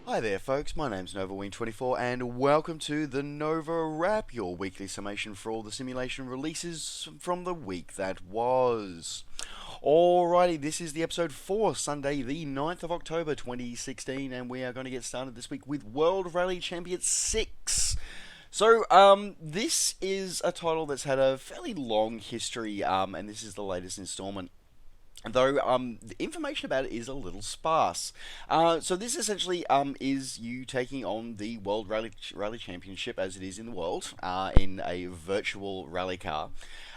Hi there folks, my name's NovaWrap and welcome to the NovaWrap, your weekly summation for all the simulation releases from the week that was. Alrighty, this is the episode for Sunday the 9th of October 2016 and we are going to get started this week with World Rally Champion 6. So, this is a title that's had a fairly long history, and this is the latest installment. Though the information about it is a little sparse. So this essentially is you taking on the World Rally Championship as it is in the world in a virtual rally car.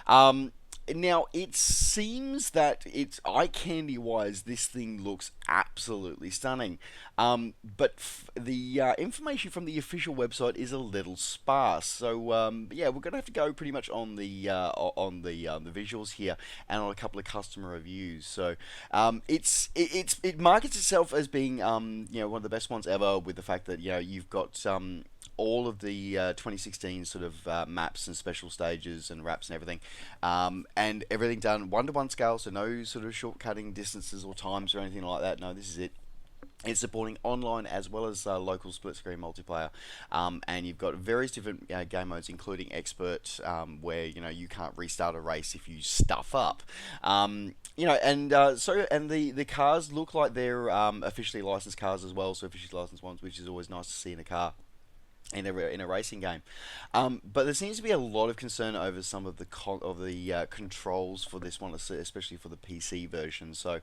Um, Now it seems that it's eye candy wise, this thing looks absolutely stunning. But the information from the official website is a little sparse. So yeah, we're gonna have to go pretty much on the visuals here and on a couple of customer reviews. So it markets itself as being one of the best ones ever, with the fact that you've got all of the 2016 sort of maps and special stages and wraps and everything, and everything done 1-to-1 scale, so no sort of shortcutting distances or times or anything like that. No, this is it. It's supporting online as well as local split screen multiplayer, and you've got various different game modes, including expert, where you can't restart a race if you stuff up. And the cars look like they're officially licensed cars as well, so officially licensed ones, which is always nice to see in a car in a racing game. But there seems to be a lot of concern over some of the controls for this one, especially for the PC version. So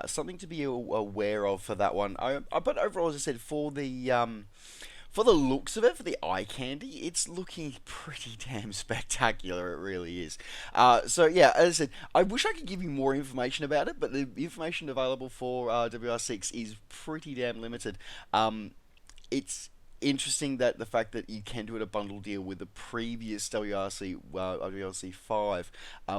something to be aware of for that one. But overall, as I said, for the looks of it, for the eye candy, it's looking pretty damn spectacular. It really is. So yeah, as I said, I wish I could give you more information about it, but the information available for WR6 is pretty damn limited. It's interesting that the fact that you can do it a bundle deal with the previous WRC 5,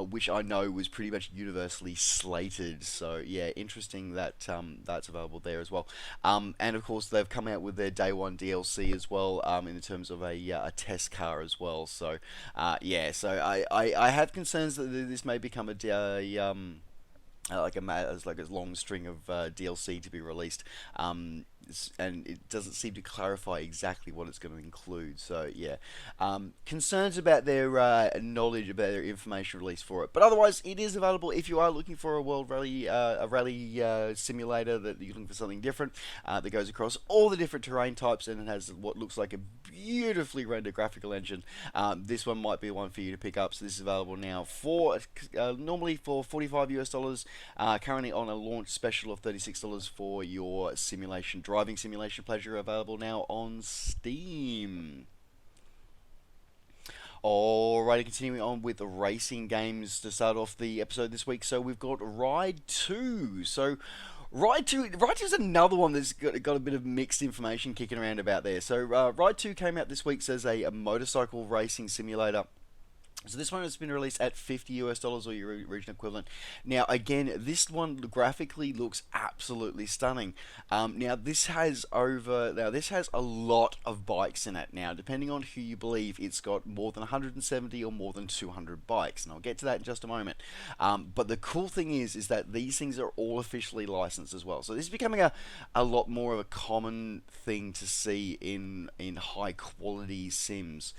which I know was pretty much universally slated. So yeah, interesting that that's available there as well. And of course they've come out with their day one DLC as well, in terms of a test car as well. So yeah, so I have concerns that this may become like a long string of DLC to be released, and it doesn't seem to clarify exactly what it's going to include. So yeah, concerns about their knowledge about their information release for it. But otherwise, it is available if you are looking for a world rally, simulator that you're looking for something different that goes across all the different terrain types, and it has what looks like a beautifully rendered graphical engine. This one might be one for you to pick up. So this is available now for normally for $45 US, currently on a launch special of $36 for your driving simulation pleasure, available now on Steam. Alrighty, continuing on with the racing games to start off the episode this week. So we've got Ride 2. So Ride 2 is another one that's got a bit of mixed information kicking around about there. So Ride 2 came out this week as a motorcycle racing simulator. So this one has been released at $50 or your regional equivalent. Now again, this one graphically looks absolutely stunning. Now this has a lot of bikes in it. Now depending on who you believe, it's got more than 170 or more than 200 bikes, and I'll get to that in just a moment. But the cool thing is that these things are all officially licensed as well. So this is becoming a lot more of a common thing to see in high quality sims.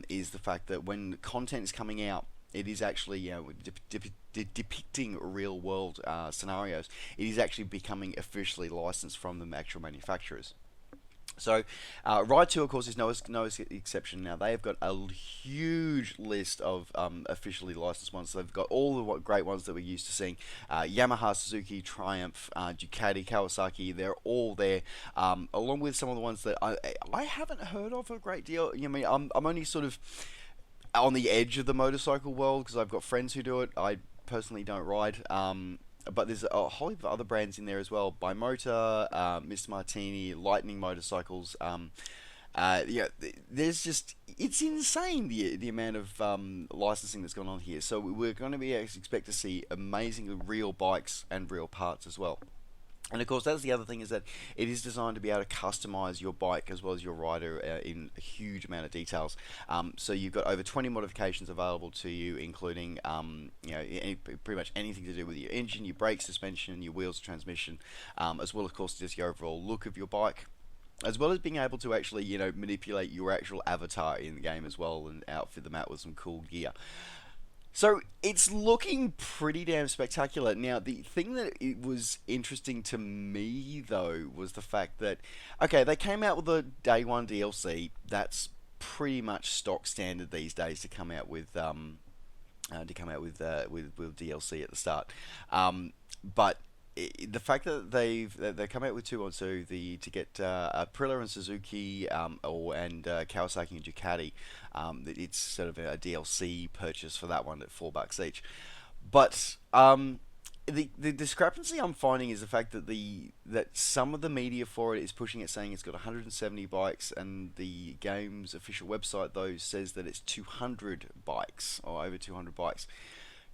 Is the fact that when content is coming out, it is actually depicting real world scenarios. It is actually becoming officially licensed from the actual manufacturers. So, Ride 2, of course, is no exception. Now, they have got a huge list of officially licensed ones. So they've got all the great ones that we're used to seeing. Yamaha, Suzuki, Triumph, Ducati, Kawasaki, they're all there. Along with some of the ones that I haven't heard of a great deal. I'm only sort of on the edge of the motorcycle world because I've got friends who do it. I personally don't ride. But there's a whole heap of other brands in there as well. By Motor, Mr. Martini, Lightning Motorcycles. There's just, it's insane the amount of licensing that's gone on here. So we're going to be expect to see amazing real bikes and real parts as well. And of course, that's the other thing, is that it is designed to be able to customize your bike as well as your rider in a huge amount of details. So you've got over 20 modifications available to you, including pretty much anything to do with your engine, your brake, suspension, your wheels, transmission, as well as, of course, just the overall look of your bike. as well as being able to actually, manipulate your actual avatar in the game as well and outfit them out with some cool gear. So it's looking pretty damn spectacular. Now, the thing that it was interesting to me though was the fact that, okay, they came out with the day one DLC. That's pretty much stock standard these days to come out with with DLC at the start. But the fact that they come out with two on two, the to get Aprilia and Suzuki, and Kawasaki and Ducati, it's sort of a DLC purchase for that one at $4 each. But the discrepancy I'm finding is the fact that that some of the media for it is pushing it, saying it's got 170 bikes, and the game's official website though says that it's 200 bikes or over 200 bikes.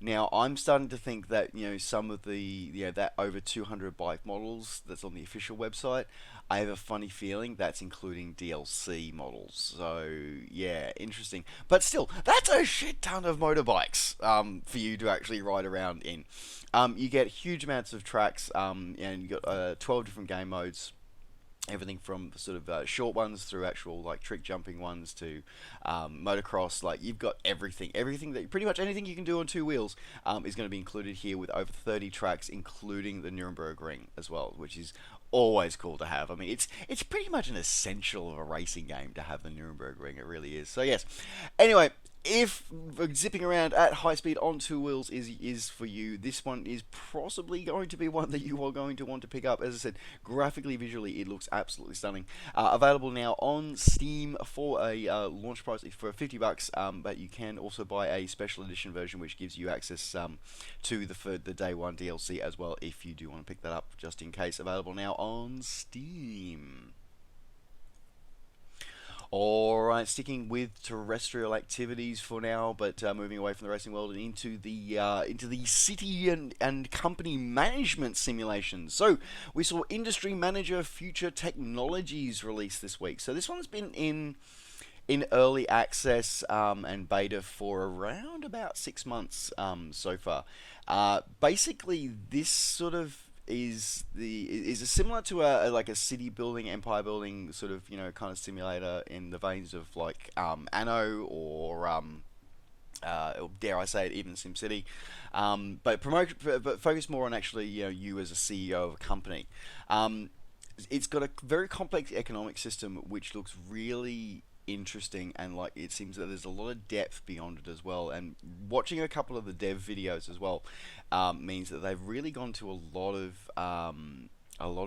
Now, I'm starting to think that, some of the, that over 200 bike models that's on the official website, I have a funny feeling that's including DLC models. So, yeah, interesting. But still, that's a shit ton of motorbikes for you to actually ride around in. You get huge amounts of tracks, and you got 12 different game modes. Everything from sort of short ones through actual like trick jumping ones to motocross. Like, you've got everything that pretty much anything you can do on two wheels is going to be included here, with over 30 tracks, including the Nuremberg Ring as well, which is always cool to have. I mean, it's pretty much an essential of a racing game to have the Nuremberg Ring. It really is. So yes. Anyway, if zipping around at high speed on two wheels is for you, this one is possibly going to be one that you are going to want to pick up. As I said, graphically, visually, it looks absolutely stunning. Available now on Steam for a launch price for $50, but you can also buy a special edition version, which gives you access to the day one DLC as well, if you do want to pick that up, just in case. Available now on Steam. Alright, sticking with terrestrial activities for now, but moving away from the racing world and into the city and company management simulations. So, we saw Industry Manager Future Technologies released this week. So this one's been in early access and beta for around about 6 months so far. Basically, this sort of is similar to a city building, empire building sort of kind of simulator in the veins of like Anno or dare I say it, even SimCity, but focus more on actually you as a CEO of a company. It's got a very complex economic system which looks really interesting, and like it seems that there's a lot of depth beyond it as well. And watching a couple of the dev videos as well means that they've really gone to a lot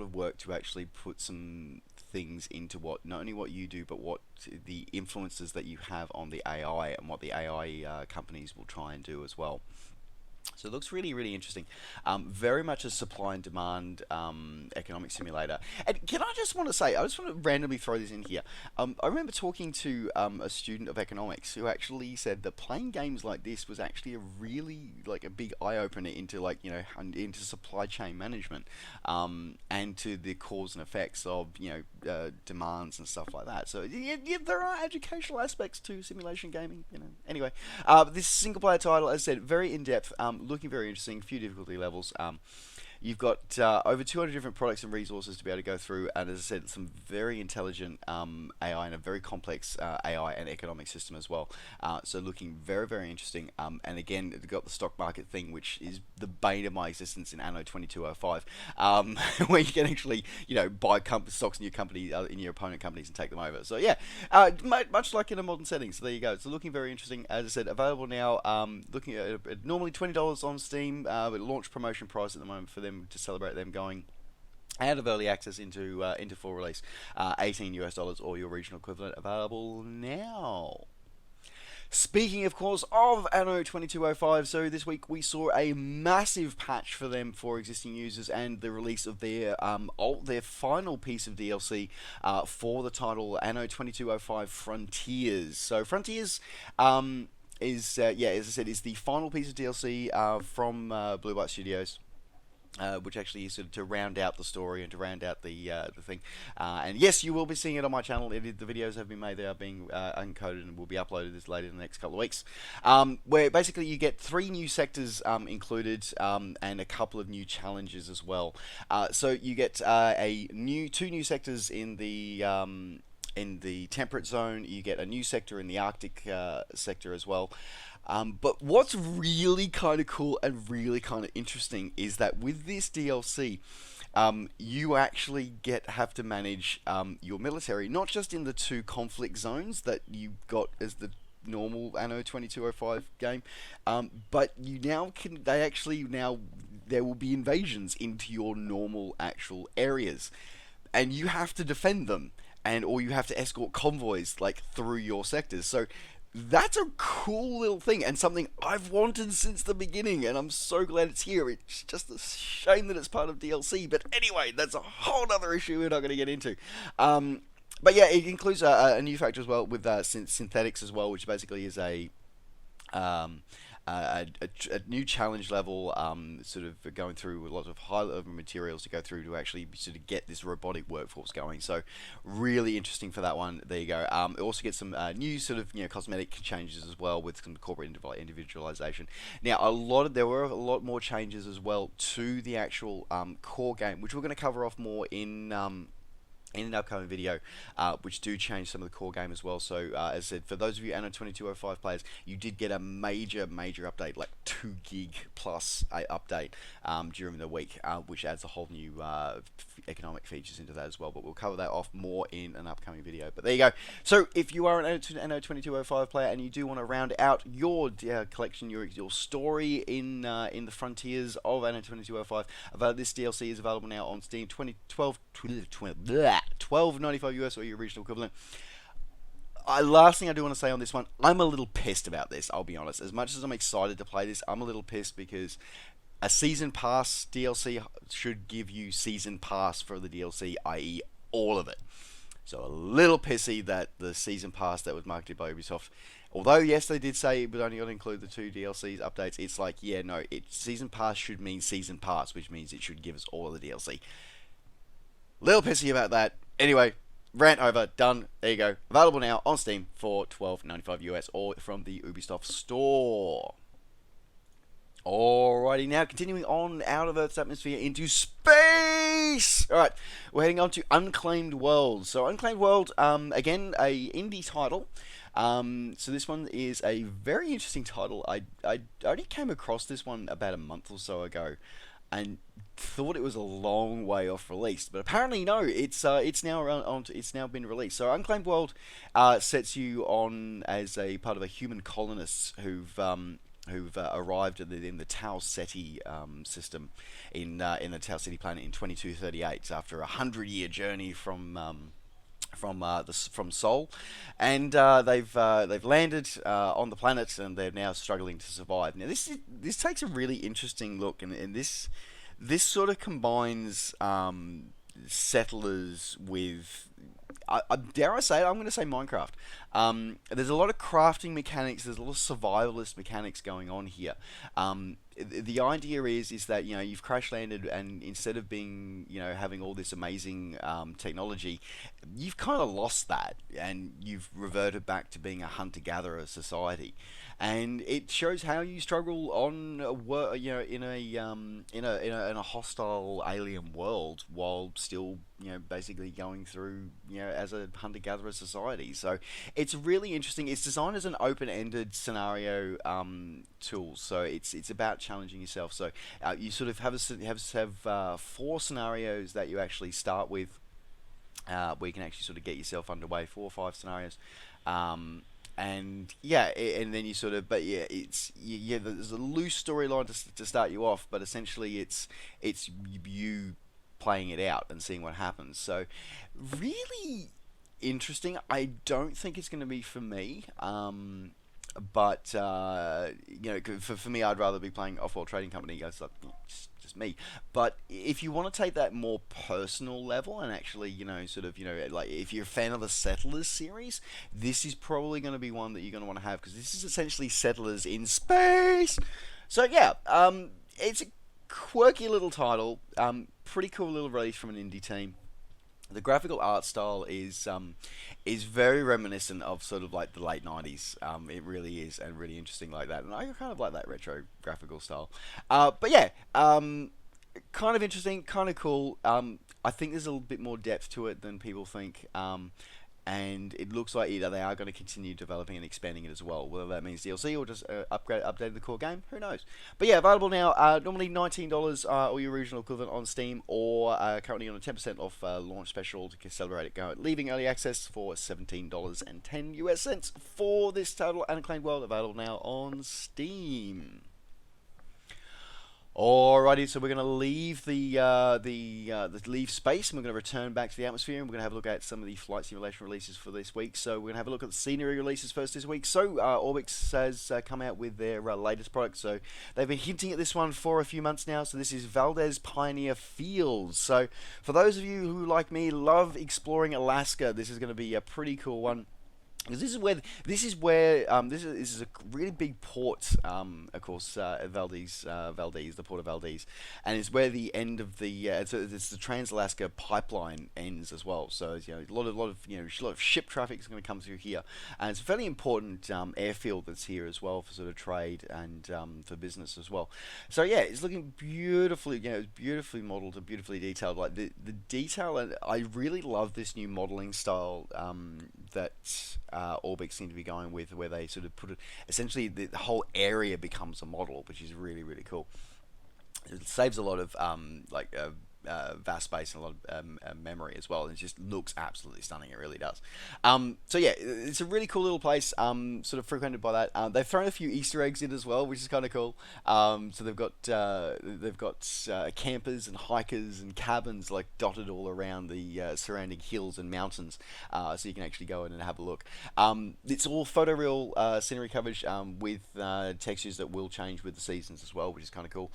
of work to actually put some things into not only what you do, but what the influences that you have on the AI and what the AI companies will try and do as well. So it looks really, really interesting. Very much a supply and demand economic simulator. And I just want to randomly throw this in here. I remember talking to a student of economics who actually said that playing games like this was actually a big eye opener into into supply chain management, and to the cause and effects of demands and stuff like that. So yeah, there are educational aspects to simulation gaming. Anyway, this single player title, as I said, very in depth. Looking very interesting, a few difficulty levels. You've got over 200 different products and resources to be able to go through, and as I said, some very intelligent AI and a very complex AI and economic system as well. So looking very, very interesting. And again, you've got the stock market thing, which is the bane of my existence in Anno 2205, where you can actually, buy stocks in your company, in your opponent companies, and take them over. So yeah, much like in a modern setting. So there you go. So looking very interesting. As I said, available now. Looking at normally $20 on Steam, but launch promotion price at the moment for them to celebrate them going out of early access into full release. $18 or your regional equivalent, available now. Speaking, of course, of Anno 2205, so this week we saw a massive patch for them for existing users and the release of their final piece of DLC for the title Anno 2205 Frontiers. So Frontiers as I said, is the final piece of DLC from Blue Byte Studios. which actually is sort of to round out the story and to round out the thing. And yes, you will be seeing it on my channel. The videos have been made; they are being uncoded and will be uploaded this later in the next couple of weeks. Where basically you get 3 new sectors included, and a couple of new challenges as well. So you get 2 new sectors in the temperate zone. You get a new sector in the Arctic sector as well. But what's really kind of cool and really kind of interesting is that with this DLC, you actually have to manage your military, not just in the 2 conflict zones that you got as the normal Anno 2205 game, but you now can. They actually now there will be invasions into your normal actual areas, and you have to defend them, or you have to escort convoys like through your sectors. So that's a cool little thing and something I've wanted since the beginning, and I'm so glad it's here. It's just a shame that it's part of DLC, but anyway, that's a whole other issue we're not going to get into. But yeah, it includes a new factor as well with synthetics as well, which basically is um, a new challenge level, sort of going through a lot of high level materials to go through to actually sort of get this robotic workforce going. So really interesting for that one. There you go. It also gets some new sort of cosmetic changes as well with some corporate individualization. Now there were a lot more changes as well to the actual core game, which we're going to cover off more in an upcoming video, which do change some of the core game as well. So, as I said, for those of you Anno 2205 players, you did get a major update, like 2 gig plus update during the week, which adds a whole new economic features into that as well. But we'll cover that off more in an upcoming video. But there you go. So, if you are an Anno 2205 player and you do want to round out your collection, your story in the frontiers of Anno 2205, this DLC is available now on Steam. 12.95 US or your regional equivalent. Last thing I do want to say on this one, I'm a little pissed about this, I'll be honest. As much as I'm excited to play this, I'm a little pissed because a season pass DLC should give you season pass for the DLC, i.e. all of it. So a little pissy that the season pass that was marketed by Ubisoft, although yes they did say it was only going to include the 2 DLCs updates, it's like, yeah, no, season pass should mean season pass, which means it should give us all of the DLC. Little pissy about that. Anyway, rant over, done. There you go. Available now on Steam for $12.95 US or from the Ubisoft store. Alrighty, now continuing on out of Earth's atmosphere into space. Alright, we're heading on to Unclaimed World. So Unclaimed World, again, a indie title. So this one is a very interesting title. I only came across this one about a month or so ago, and thought it was a long way off release, but apparently no. It's now been released. So Unclaimed World sets you on as a part of a human colonists who've arrived in the Tau Ceti system in the Tau Ceti planet in 2238 after a 100-year journey from Sol, and they've landed on the planet, and they're now struggling to survive. Now this takes a really interesting look, and this sort of combines settlers with, dare I say it, I'm going to say Minecraft. There's a lot of crafting mechanics, there's a lot of survivalist mechanics going on here. The idea is that you've crash landed, and instead of being having all this amazing technology, you've kind of lost that, and you've reverted back to being a hunter-gatherer society. And it shows how you struggle on in a hostile alien world while still basically going through as a hunter-gatherer society. So it's really interesting. It's designed as an open-ended scenario tool, so it's about challenging yourself. So you sort of have 4 scenarios that you actually start with, where you can actually sort of get yourself underway. 4 or 5 scenarios. And yeah, and then you sort of, but yeah, there's a loose storyline to start you off, but essentially it's you playing it out and seeing what happens. So really interesting. I don't think it's going to be for me, but for me, I'd rather be playing Off-World Trading Company. Guys, like, just me. But if you want to take that more personal level and actually, like if you're a fan of the Settlers series, this is probably going to be one that you're going to want to have, because this is essentially Settlers in space. So yeah, it's a quirky little title, pretty cool little release from an indie team. The graphical art style is very reminiscent of sort of like the late 90s. It really is, and really interesting like that. And I kind of like that retro graphical style. But yeah, kind of interesting, kind of cool. I think there's a little bit more depth to it than people think. And it looks like either they are going to continue developing and expanding it as well. Whether that means DLC or just updating the core game, who knows? But yeah, available now. Normally $19 or your original equivalent on Steam, or currently on a 10% off launch special to celebrate it. Leaving early access for $17.10 US cents for this total unclaimed world. Available now on Steam. Alrighty, so we're going to leave the leave space, and we're going to return back to the atmosphere, and we're going to have a look at some of the flight simulation releases for this week. So we're going to have a look at the scenery releases first this week. So Orbix has come out with their latest product. So they've been hinting at this one for a few months now. So this is Valdez Pioneer Fields. So for those of you who, like me, love exploring Alaska, this is going to be a pretty cool one. Because this is a really big port, of course, Valdez, the port of Valdez, and it's where the end of the it's the Trans-Alaska pipeline ends as well. So a lot of ship traffic is going to come through here, and it's a fairly important airfield that's here as well for sort of trade and for business as well. So yeah, it's looking beautifully, it's beautifully modeled and beautifully detailed. Like the detail, and I really love this new modeling style that Orbix seem to be going with, where they sort of put it, essentially the whole area becomes a model, which is really, really cool. It saves a lot of vast space and a lot of memory as well. And it just looks absolutely stunning. It really does. So yeah, it's a really cool little place. Sort of frequented by that. They've thrown a few Easter eggs in as well, which is kind of cool. So they've got campers and hikers and cabins like dotted all around the surrounding hills and mountains, so you can actually go in and have a look. It's all photoreal scenery coverage with textures that will change with the seasons as well, which is kind of cool.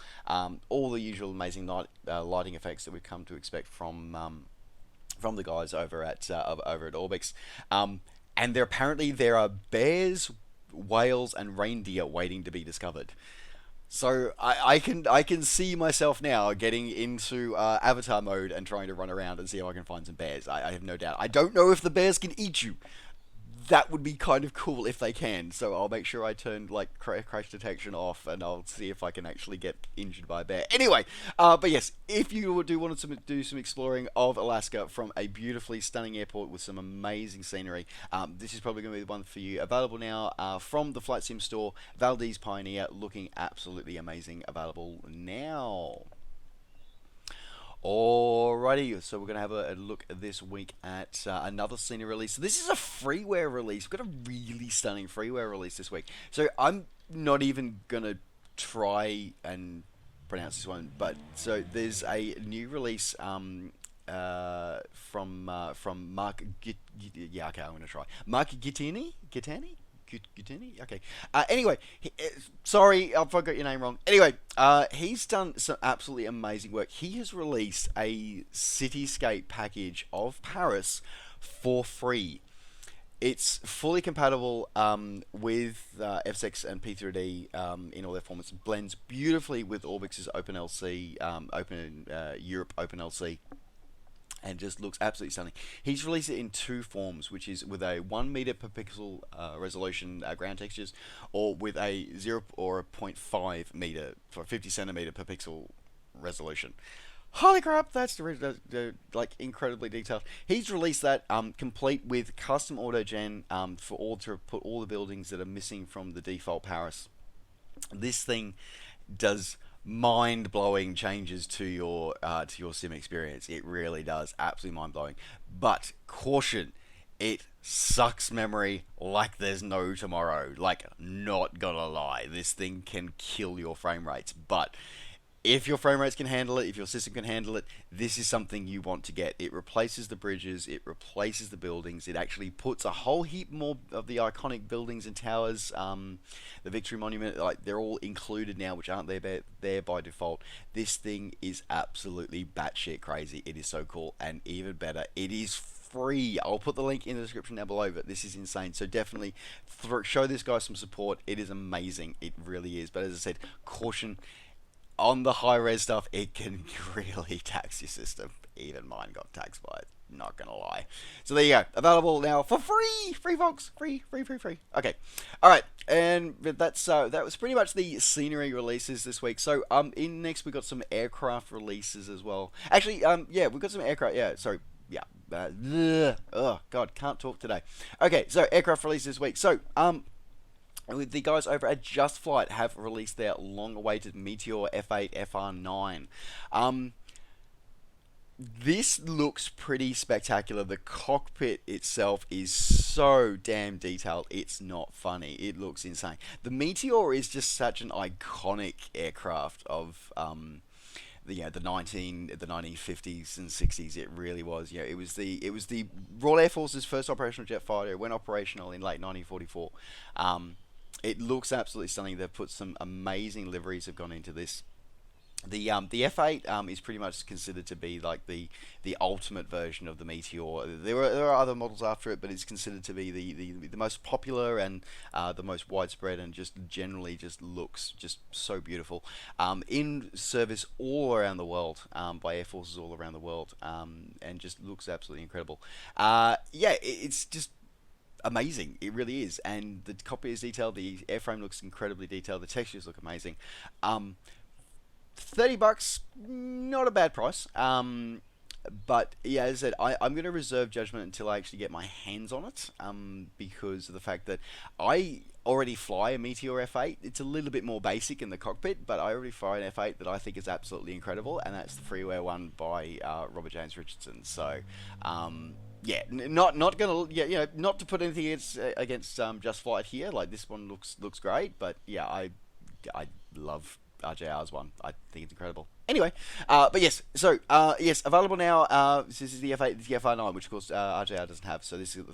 All the usual amazing lighting effects that we've come to expect from the guys over at Orbix, and there are bears, whales, and reindeer waiting to be discovered. So I can see myself now getting into avatar mode and trying to run around and see how I can find some bears. I have no doubt. I don't know if the bears can eat you. That would be kind of cool if they can, so I'll make sure I turn like crash detection off, and I'll see if I can actually get injured by a bear. Anyway, but yes, if you do want to do some exploring of Alaska from a beautifully stunning airport with some amazing scenery, this is probably going to be the one for you. Available now from the Flight Sim store, Valdez Pioneer, looking absolutely amazing. Available now. Alrighty, so we're going to have a look this week at another scenery release. So this is a freeware release. We've got a really stunning freeware release this week. So I'm not even going to try and pronounce this one, but so there's a new release from Mark yeah, okay, I'm going to try. Mark Gittini? Okay. Anyway, sorry, I forgot your name wrong. Anyway, he's done some absolutely amazing work. He has released a cityscape package of Paris for free. It's fully compatible with FSX and P3D in all their formats. It blends beautifully with Orbix's OpenLC, Europe OpenLC. And just looks absolutely stunning. He's released it in two forms, which is with a 1 meter per pixel resolution ground textures, or with a 0 or a 0.5 meter for 50 centimeter per pixel resolution. Holy crap, that's like incredibly detailed. He's released that complete with custom auto gen to put all the buildings that are missing from the default Paris. This thing does mind-blowing changes to your sim experience. It really does, absolutely mind-blowing. But caution, it sucks memory like there's no tomorrow. Like, not gonna lie, this thing can kill your frame rates. But if your frame rates can handle it, if your system can handle it, this is something you want to get. It replaces the bridges, it replaces the buildings, it actually puts a whole heap more of the iconic buildings and towers, the Victory Monument, like they're all included now, which aren't there by default. This thing is absolutely batshit crazy. It is so cool, and even better, it is free. I'll put the link in the description down below, but this is insane. So definitely show this guy some support. It is amazing. It really is. But as I said, caution, on the high res stuff, it can really tax your system. Even mine got taxed by it. Not gonna lie. So there you go. Available now for free. Free, folks. Free, free, free, free. Okay. All right. And that was pretty much the scenery releases this week. So in next we got some aircraft releases as well. Actually, yeah, we got some aircraft. Yeah, sorry. Yeah. Oh God, can't talk today. Okay, so aircraft releases this week. So the guys over at Just Flight have released their long-awaited Meteor F8 FR9. This looks pretty spectacular. The cockpit itself is so damn detailed, it's not funny. It looks insane. The Meteor is just such an iconic aircraft of the 1950s and 60s. It really was. It was the Royal Air Force's first operational jet fighter. It went operational in late 1944. It looks absolutely stunning. They've put some amazing liveries have gone into this. The F8 is pretty much considered to be like the ultimate version of the Meteor. There are other models after it, but it's considered to be the most popular and the most widespread, and just generally just looks just so beautiful. In service all around the world by air forces all around the world, and just looks absolutely incredible. It's just amazing. It really is, and the cockpit is detailed. The airframe looks incredibly detailed. The textures look amazing. $30, not a bad price. But yeah, as I said, I'm going to reserve judgment until I actually get my hands on it, because of the fact that I already fly a Meteor F8. It's a little bit more basic in the cockpit, but I already fly an F8 that I think is absolutely incredible, and that's the Freeware one by Robert James Richardson. So, yeah, not gonna, not to put anything against Just Flight here. Like, this one looks great, but yeah, I love RJR's one. I think it's incredible. Anyway, but yes, so yes, available now. This is the F8, the FR9, which of course RJR doesn't have. So this is the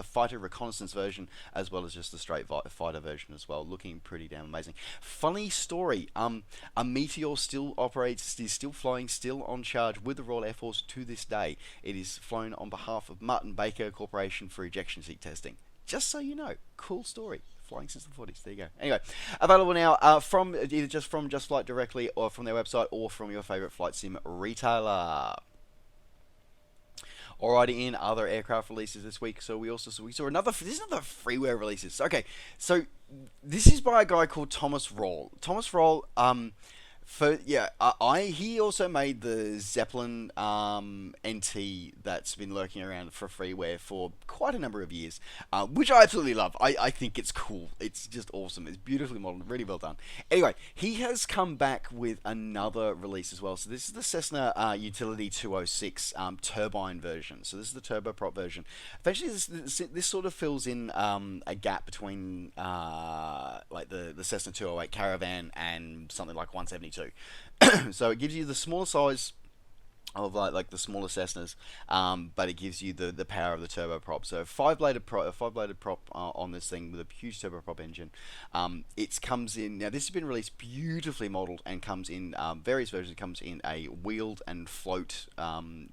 fighter reconnaissance version, as well as just the straight fighter version as well. Looking pretty damn amazing. Funny story. A Meteor still operates, is still flying, still on charge with the Royal Air Force to this day. It is flown on behalf of Martin Baker Corporation for ejection seat testing. Just so you know, cool story. Flying since the 40s. There you go. Anyway, available now from either just from Just Flight directly, or from their website, or from your favorite flight sim retailer. Alrighty, in other aircraft releases this week, so we saw another. This is another freeware releases. Okay, so this is by a guy called Thomas Roll. Thomas Roll, he also made the Zeppelin NT that's been lurking around for freeware for quite a number of years, which I absolutely love. I think it's cool. It's just awesome. It's beautifully modeled, really well done. Anyway, he has come back with another release as well. So this is the Cessna Utility 206 turbine version. So this is the turboprop version. Eventually, this sort of fills in a gap between like the Cessna 208 Caravan and something like 172. So it gives you the smaller size of like the smaller Cessnas, but it gives you the power of the turboprop. So five bladed prop on this thing with a huge turboprop engine. It comes in now. This has been released beautifully modelled and comes in various versions. It comes in a wheeled and float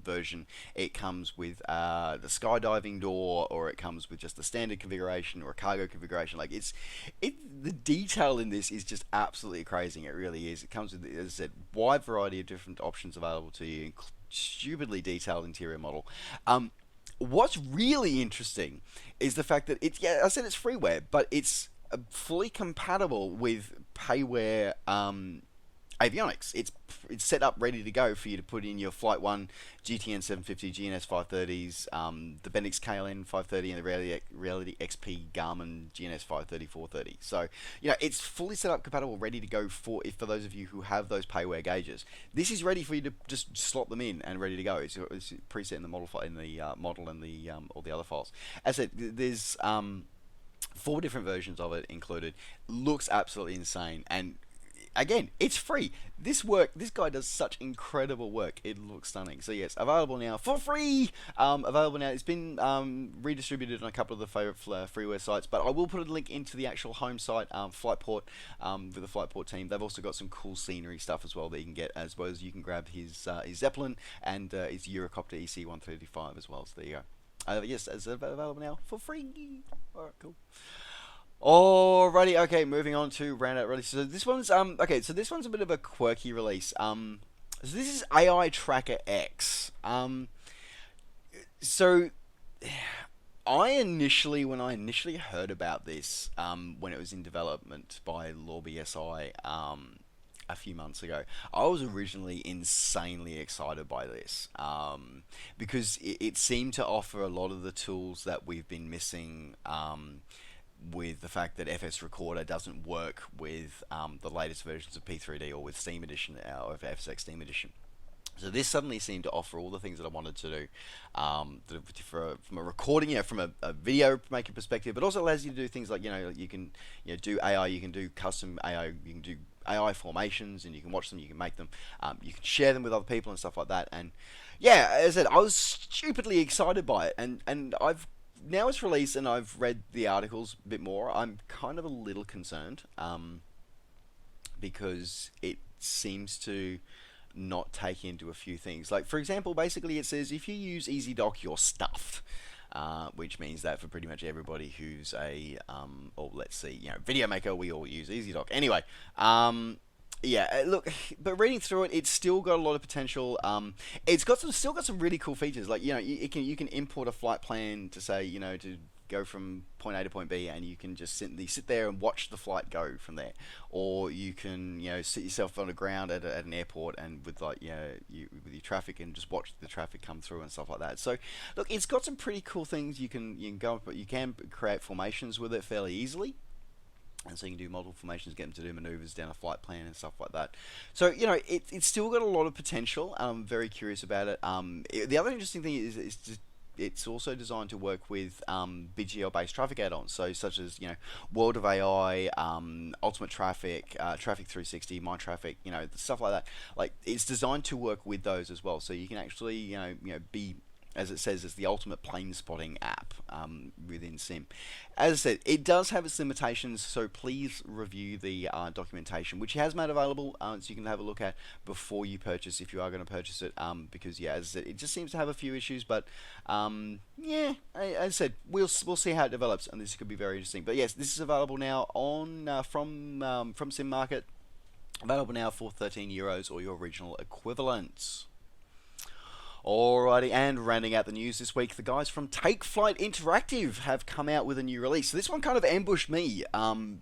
version. It comes with the skydiving door, or it comes with just the standard configuration or a cargo configuration. Like the detail in this is just absolutely crazy. It really is. It comes with, as I said, wide variety of different options available to you. Stupidly detailed interior model. What's really interesting is the fact that I said it's freeware, but it's fully compatible with Payware avionics. It's set up ready to go for you to put in your Flight 1 GTN 750, GNS 530s, the Bendix KLN 530, and the Reality XP Garmin GNS 530 430. So it's fully set up, compatible, ready to go for those of you who have those Payware gauges. This is ready for you to just slot them in and ready to go. It's preset in the model file, in the model, and the all the other files. As I said, there's 4 different versions of it included. Looks absolutely insane, and again, it's free. This guy does such incredible work. It looks stunning. So yes, available now for free. Available now. It's been redistributed on a couple of the favorite freeware sites, but I will put a link into the actual home site, Flightport, with the Flightport team. They've also got some cool scenery stuff as well that you can get, as well as you can grab his Zeppelin and his Eurocopter EC-135 as well. So there you go. Yes, it's available now for free. Alright, cool. Alrighty, okay, moving on to round out releases. So this one's okay, so this one's a bit of a quirky release. So this is AI Tracker X. So when I initially heard about this, when it was in development by Lorby SI, a few months ago, I was originally insanely excited by this, because it seemed to offer a lot of the tools that we've been missing, with the fact that FS Recorder doesn't work with the latest versions of P3D or with Steam Edition, or FSX Steam Edition. So this suddenly seemed to offer all the things that I wanted to do, from a recording, from a video making perspective, but also allows you to do things like, you can do AI, you can do custom AI, you can do AI formations, and you can watch them, you can make them, you can share them with other people and stuff like that. And yeah, as I said, I was stupidly excited by it, and I've now it's released and I've read the articles a bit more. I'm kind of a little concerned, because it seems to not take into a few things. Like, for example, basically it says if you use EasyDock, you're stuffed. Which means that for pretty much everybody who's a, or let's see, video maker, we all use EasyDock. Anyway, yeah, look, but reading through it, it's still got a lot of potential. It's still got some really cool features. Like, you can import a flight plan to say, to go from point A to point B, and you can just sit there and watch the flight go from there. Or you can, sit yourself on the ground at an airport and with with your traffic, and just watch the traffic come through and stuff like that. So, look, it's got some pretty cool things. You can go, but you can create formations with it fairly easily. And so you can do multiple formations, get them to do maneuvers down a flight plan and stuff like that. So, it's still got a lot of potential. I'm very curious about it. The other interesting thing is just, it's also designed to work with BGL-based traffic add-ons, so such as World of AI, Ultimate Traffic, Traffic 360, My Traffic, stuff like that. Like, it's designed to work with those as well, so you can actually be, as it says, it's the ultimate plane spotting app within Sim. As I said, it does have its limitations, so please review the documentation, which he has made available, so you can have a look at before you purchase, if you are going to purchase it, because, yeah, as I said, it just seems to have a few issues, but, yeah, as I said, we'll see how it develops, and this could be very interesting. But yes, this is available now on from Sim Market, available now for €13 or your regional equivalent. Alrighty, and rounding out the news this week, the guys from Take Flight Interactive have come out with a new release. So this one kind of ambushed me,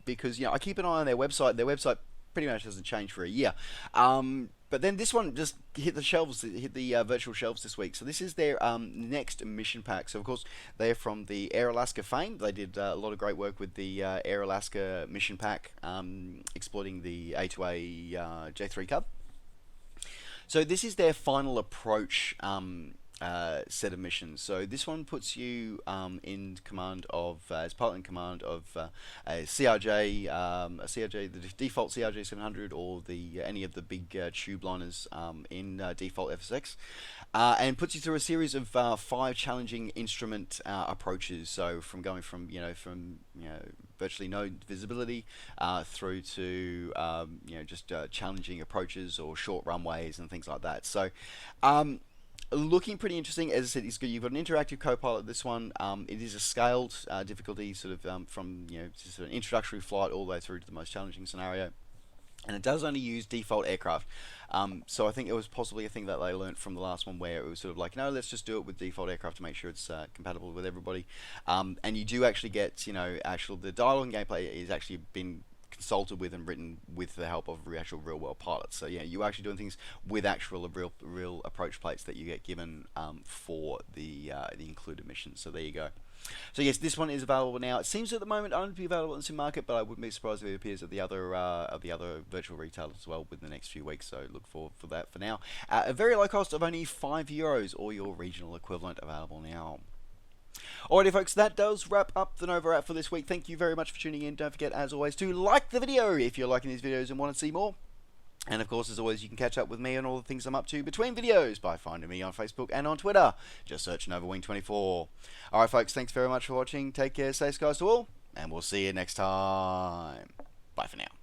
because I keep an eye on their website. Their website pretty much hasn't changed for a year. But then this one just hit the shelves, hit the virtual shelves this week. So this is their next mission pack. So of course they're from the Air Alaska fame. They did a lot of great work with the Air Alaska mission pack, exploiting the A2A J3 Cub. So this is their final approach set of missions. So this one puts you in command of, as pilot in command of a CRJ, the default CRJ 700, or any of the big tube liners in default FSX, and puts you through a series of 5 challenging instrument approaches. So from going from virtually no visibility through to just challenging approaches or short runways and things like that. So looking pretty interesting. As I said, it's good. You've got an interactive co-pilot. This one, it is a scaled difficulty, sort of from just an introductory flight all the way through to the most challenging scenario. And it does only use default aircraft. So I think it was possibly a thing that they learnt from the last one, where it was sort of like, no, let's just do it with default aircraft to make sure it's compatible with everybody. And you do actually get, the dialogue and gameplay is actually been consulted with and written with the help of actual real world pilots. So yeah, you're actually doing things with actual real approach plates that you get given for the included missions. So there you go. So yes, this one is available now. It seems at the moment only to be available in the Sim Market, but I wouldn't be surprised if it appears at the other virtual retailers as well within the next few weeks. So look for that for now. A very low cost of only €5 or your regional equivalent, available now. Alrighty folks, that does wrap up the NovaWrap for this week. Thank you very much for tuning in. Don't forget, as always, to like the video if you're liking these videos and want to see more. And of course, as always, you can catch up with me on all the things I'm up to between videos by finding me on Facebook and on Twitter. Just search NovaWing24. Alright folks, thanks very much for watching. Take care, safe skies to all, and we'll see you next time. Bye for now.